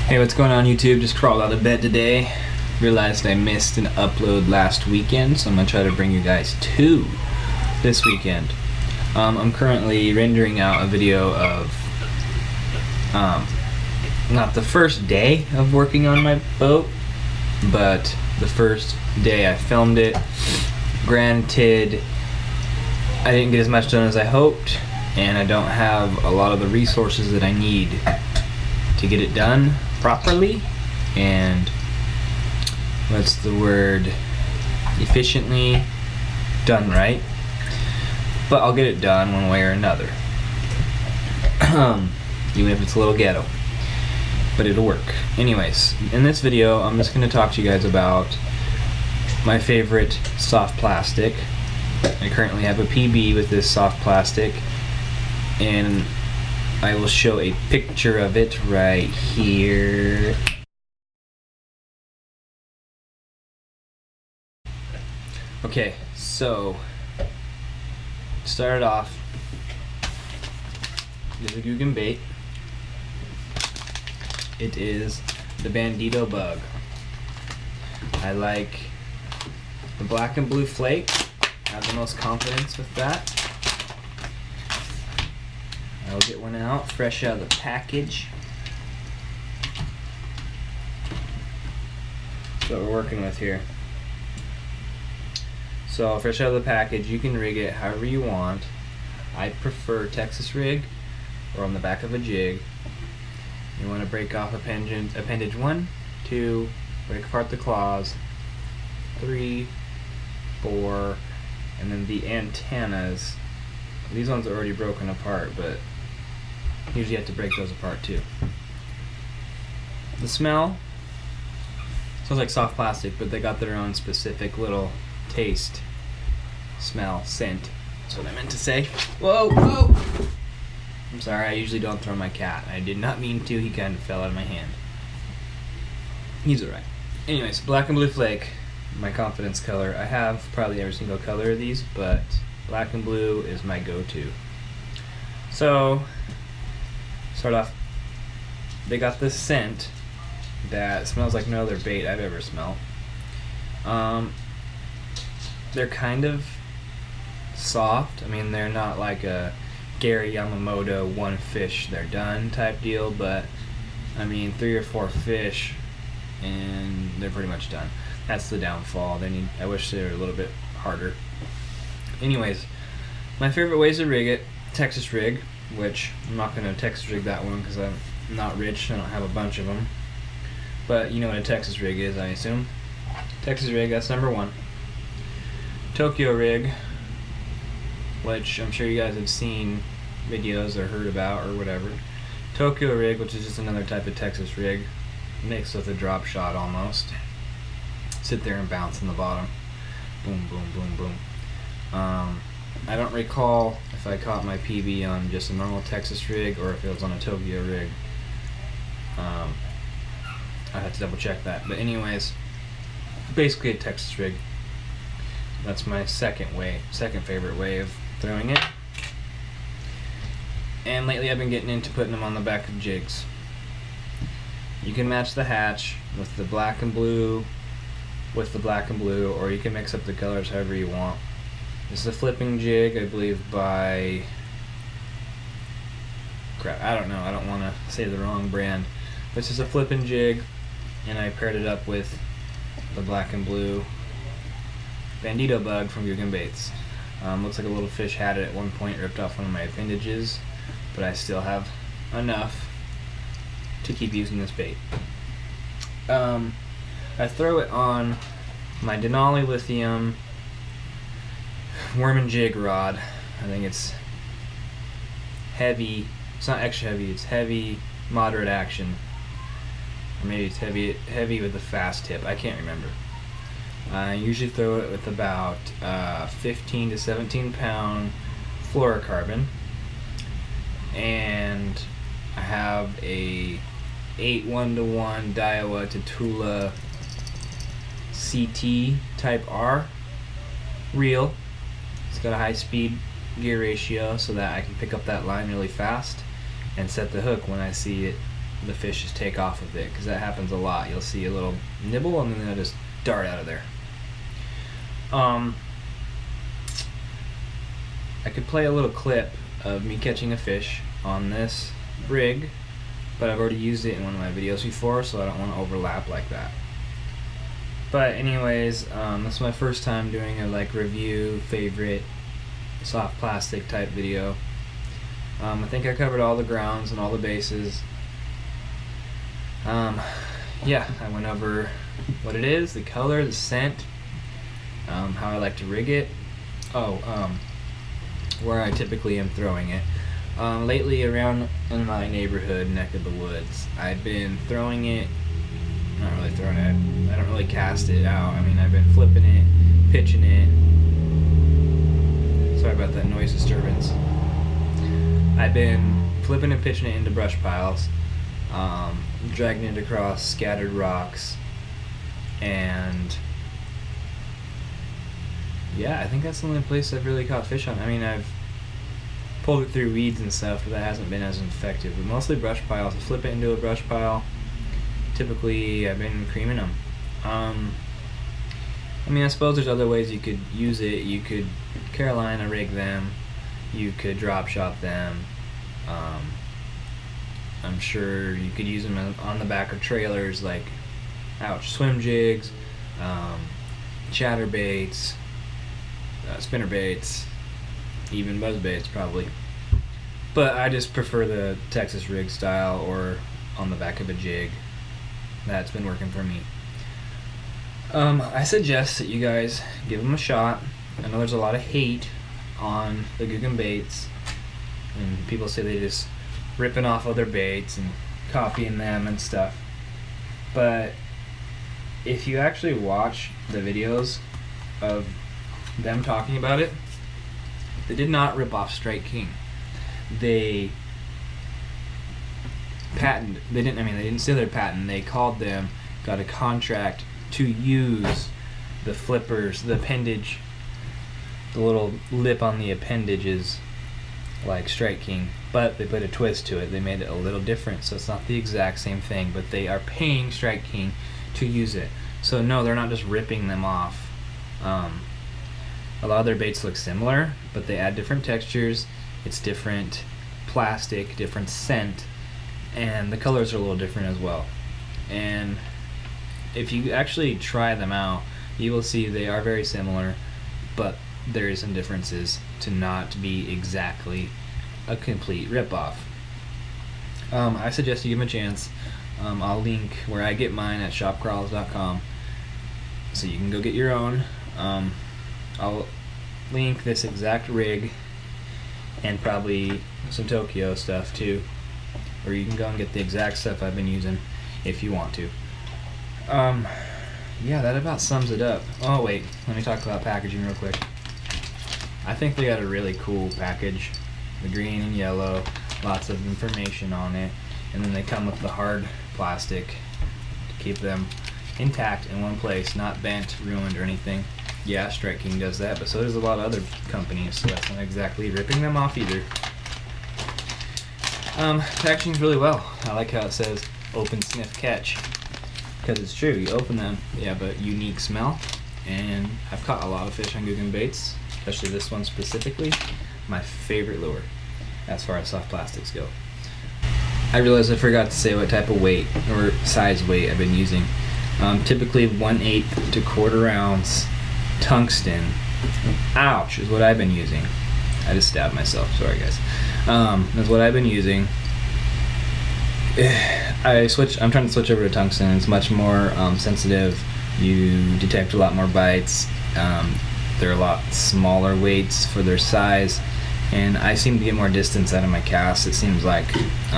Hey, what's going on YouTube? Just crawled out of bed today. Realized I missed an upload last weekend, so I'm going to try to bring you guys two this weekend. I'm currently rendering out a video of not the first day of working on my boat, but the first day I filmed it. Granted, I didn't get as much done as I hoped, and I don't have a lot of the resources that I need to get it done properly and what's the word, efficiently done right, but I'll get it done one way or another. Even if it's a little ghetto, but it'll work. Anyways, in this video I'm just going to talk to you guys about my favorite soft plastic. I currently have a PB with this soft plastic, and I will show a picture of it right here. Okay, so to start off, there's a Googan bait. It is the Bandito bug. I like the black and blue flake. I have the most confidence with that. I'll get one out, fresh out of the package. That's what we're working with here. So, fresh out of the package, you can rig it however you want. I prefer Texas rig or on the back of a jig. You want to break off appendage 1, 2, break apart the claws, 3, 4, and then the antennas. These ones are already broken apart, but usually you have to break those apart too. The smell smells like soft plastic, but they got their own specific little taste, smell, scent. That's what I meant to say. Whoa, whoa! I'm sorry, I usually don't throw my cat. I did not mean to, he kind of fell out of my hand. He's alright. Anyways, black and blue flake, my confidence color. I have probably every single color of these, but black and blue is my go-to. So, start off, they got this scent that smells like no other bait I've ever smelled. They're kind of soft. I mean, they're not like a Gary Yamamoto one fish they're done type deal, but I mean 3 or 4 fish and they're pretty much done. That's the downfall. I wish they were a little bit harder. Anyways, my favorite ways to rig it, Texas rig, which I'm not going to Texas rig that one because I'm not rich, I don't have a bunch of them. But you know what a Texas rig is, I assume. Texas rig, that's number 1. Tokyo rig, which I'm sure you guys have seen videos or heard about or whatever. Tokyo rig, which is just another type of Texas rig, mixed with a drop shot almost. Sit there and bounce in the bottom. Boom, boom, boom, boom. I don't recall if I caught my PB on just a normal Texas rig or if it was on a Tokyo rig. I have to double check that. But anyways, basically a Texas rig. That's my second favorite way of throwing it. And lately I've been getting into putting them on the back of jigs. You can match the hatch with the black and blue, or you can mix up the colors however you want. This is a flipping jig, I believe by, crap, I don't know, I don't want to say the wrong brand. This is a flipping jig, and I paired it up with the black and blue Bandito bug from Googan Baits. Looks like a little fish had it at one point, ripped off one of my appendages, but I still have enough to keep using this bait. I throw it on my Denali Lithium worm and jig rod. I think it's heavy. It's not extra heavy. It's heavy, moderate action, or maybe it's heavy with a fast tip. I can't remember. I usually throw it with about 15 to 17 pound fluorocarbon, and I have a 8 1-to-1 Daiwa to Tula CT type R reel. It's got a high speed gear ratio so that I can pick up that line really fast and set the hook when I see it the fish just take off with it, because that happens a lot. You'll see a little nibble and then they'll just dart out of there. I could play a little clip of me catching a fish on this rig, but I've already used it in one of my videos before, so I don't want to overlap like that. But anyways, this is my first time doing a review favorite soft plastic type video. I think I covered all the grounds and all the bases. Yeah, I went over what it is, the color, the scent, how I like to rig it. Where I typically am throwing it. Lately, around in my neighborhood, neck of the woods, I've been throwing it, not really throwing it, I don't really cast it out. I mean, I've been flipping it, pitching it. Sorry about that noise disturbance. I've been flipping and pitching it into brush piles, dragging it across scattered rocks, and yeah, I think that's the only place I've really caught fish on. I mean, I've pulled it through weeds and stuff, but that hasn't been as effective. But mostly brush piles. I flip it into a brush pile. Typically, I've been creaming them. I mean, I suppose there's other ways you could use it. You could Carolina rig them. You could drop shot them. I'm sure you could use them on the back of trailers, like swim jigs, chatterbaits, spinner baits, even buzz baits probably. But I just prefer the Texas rig style or on the back of a jig. That's been working for me. I suggest that you guys give them a shot. I know there's a lot of hate on the Googan baits, and people say they just ripping off other baits and copying them and stuff. But if you actually watch the videos of them talking about it, they did not rip off Strike King. They didn't steal their patent. They called them, got a contract to use the flippers, the appendage, the little lip on the appendages like Strike King, but they put a twist to it. They made it a little different, so it's not the exact same thing, but they are paying Strike King to use it. So no, they're not just ripping them off. A lot of their baits look similar, but they add different textures. It's different plastic, different scent, and the colors are a little different as well. And if you actually try them out, you will see they are very similar, but there is some differences to not be exactly a complete ripoff. I suggest you give them a chance. I'll link where I get mine at shopcrawls.com, so you can go get your own. I'll link this exact rig and probably some Tokyo stuff too, or you can go and get the exact stuff I've been using if you want to. Yeah, that about sums it up. Oh wait, let me talk about packaging real quick. I think they got a really cool package, the green and yellow, lots of information on it, and then they come with the hard plastic to keep them intact in one place, not bent, ruined, or anything. Yeah, Strike King does that, but so does a lot of other companies, so that's not exactly ripping them off either. Packaging's really well. I like how it says open, sniff, catch, because it's true. You open them, yeah, but unique smell. And I've caught a lot of fish on Googan baits, especially this one specifically. My favorite lure as far as soft plastics go. I realized I forgot to say what type of weight or size weight I've been using. Typically 1/8 to 1/4 ounce tungsten. Ouch, is what I've been using. I just stabbed myself, sorry guys. That's what I've been using. I'm trying to switch over to tungsten. It's much more sensitive. You detect a lot more bites. They're a lot smaller weights for their size, and I seem to get more distance out of my casts, it seems like.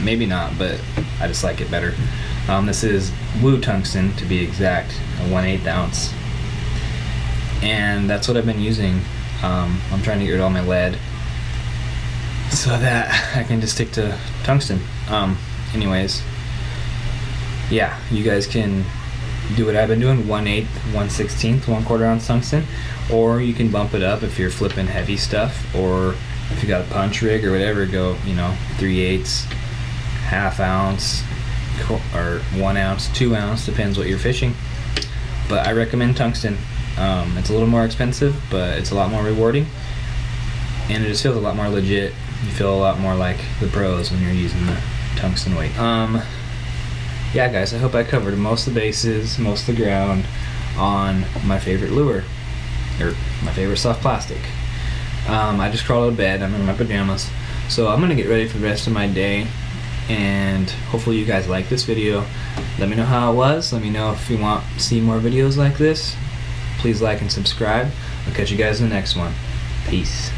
Maybe not, but I just like it better. This is blue tungsten, to be exact, a 1/8 ounce. And that's what I've been using. I'm trying to get rid of all my lead so that I can just stick to tungsten. Anyways, yeah, you guys can do what I've been doing, 1/8, 1/16, 1/4 ounce tungsten, or you can bump it up if you're flipping heavy stuff, or if you got a punch rig or whatever, go 3/8, 1/2 ounce, or 1 ounce, 2 ounce, depends what you're fishing. But I recommend tungsten. It's a little more expensive, but it's a lot more rewarding, and it just feels a lot more legit. You feel a lot more like the pros when you're using the tungsten weight. Yeah, guys, I hope I covered most of the bases, most of the ground on my favorite lure, or my favorite soft plastic. I just crawled out of bed. I'm in my pajamas, so I'm gonna get ready for the rest of my day, and hopefully you guys like this video. Let me know how it was. Let me know if you want to see more videos like this. Please like and subscribe. I'll catch you guys in the next one. Peace.